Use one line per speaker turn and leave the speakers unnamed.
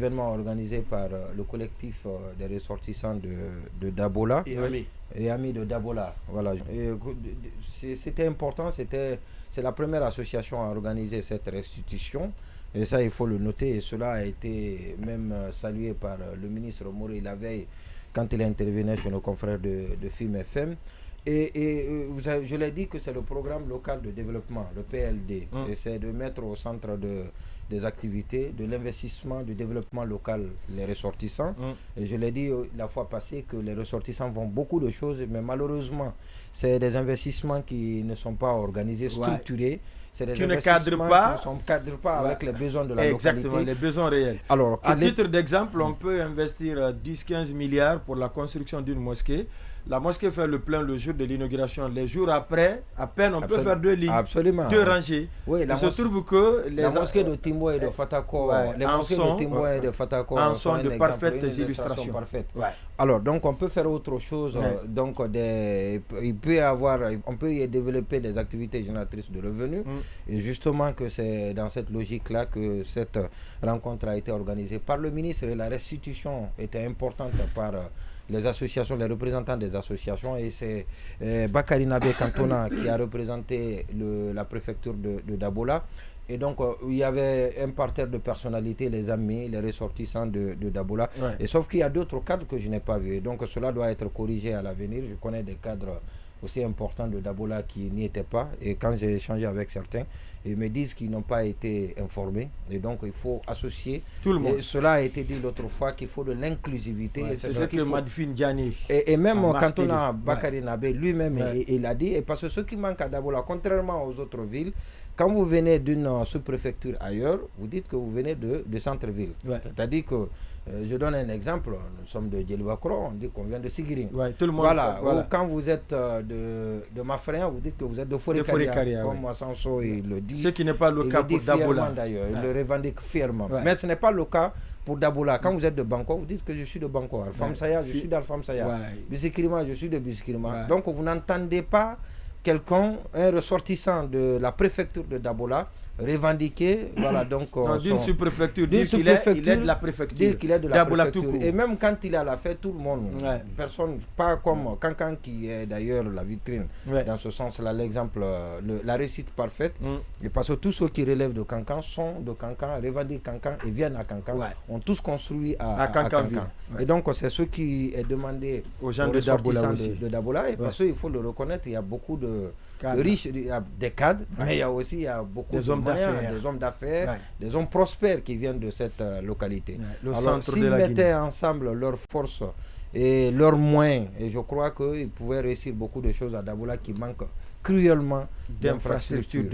événement organisé par le collectif des ressortissants de Dabola et amis de Dabola. Voilà. C'était important, c'est la première association à organiser cette restitution. Et ça, il faut le noter. Et cela a été même salué par le ministre Mori la veille quand il intervenait chez nos confrères de Film FM. Je l'ai dit que c'est le programme local de développement, le PLD. Et c'est de mettre au centre des activités, de l'investissement, du développement local, les ressortissants. Et je l'ai dit la fois passée que les ressortissants font beaucoup de choses, mais malheureusement, c'est des investissements qui ne sont pas organisés, structurés. C'est des
qui ne cadrent pas,
avec les besoins de la localité.
Exactement, les besoins réels. Alors, à titre d'exemple, on peut investir 10-15 milliards pour la construction d'une mosquée. La mosquée fait le plein le jour de l'inauguration. Les jours après, à peine on peut faire 2 lignes, 2 rangées.
Oui,
il se trouve que
la mosquée de Timbo et de Fatako, les mosquées de Timbo et de Fatako
en sont de parfaites illustrations.
Alors, donc on peut faire autre chose. Donc, on peut y développer des activités génératrices de revenus. Et justement que c'est dans cette logique-là que cette rencontre a été organisée par le ministre. Et la restitution était importante par les associations, les représentants des associations, et c'est Bakary Nabé Cantona qui a représenté la préfecture de Dabola. Et donc, il y avait un parterre de personnalités, les amis, les ressortissants de Dabola. Et sauf qu'il y a d'autres cadres que je n'ai pas vus. Donc, cela doit être corrigé à l'avenir. Je connais des cadres aussi importants de Dabola qui n'y étaient pas. Et quand j'ai échangé avec certains, ils me disent qu'ils n'ont pas été informés. Et donc, il faut associer
tout le monde.
Et cela a été dit l'autre fois qu'il faut de l'inclusivité.
C'est ce que Madfine Diani.
Et même quand on a Bakary Nabé lui-même, il a dit, et parce que ce qui manque à Dabola, contrairement aux autres villes, quand vous venez d'une sous-préfecture ailleurs, vous dites que vous venez de centre-ville. C'est-à-dire que, je donne un exemple, nous sommes de Djelibakro, on dit qu'on vient de Sigiring.
Tout le monde.
Voilà. Ou quand vous êtes de Mafréan, vous dites que vous êtes de Forêt-Caria, comme Sanso il le dit.
Ce qui n'est pas le cas pour Dabola.
D'ailleurs, il le revendique fièrement. Mais ce n'est pas le cas pour Dabola. Quand vous êtes de Banco, vous dites que je suis de Banco. Alpham Saya, je suis d'Alpham Saya. Bisikirima, je suis de Bisikirima. Donc vous n'entendez pas quelqu'un, un ressortissant de la préfecture de Dabola, revendiquer, voilà, donc
d'une sous-préfecture, dire qu'il est de la préfecture,
dire qu'il est de la préfecture. Et même quand il est à la fête, tout le monde, personne, pas comme Cancan qui est d'ailleurs la vitrine, dans ce sens-là, l'exemple, la réussite parfaite, et parce que tous ceux qui relèvent de Cancan sont de Cancan, revendiquent Cancan et viennent à Cancan, ont tous construit à Cancan. Et donc c'est ce qui est demandé
aux gens de Dabola aussi.
De Dabola, et parce qu'il faut le reconnaître, il y a beaucoup de riches, il y a des cadres, mais il y a aussi beaucoup des hommes d'affaires, des hommes prospères qui viennent de cette localité. Alors, s'ils mettaient ensemble leurs forces et leurs moyens, et je crois qu'ils pouvaient réussir beaucoup de choses à Dabola qui manquent cruellement d'infrastructures.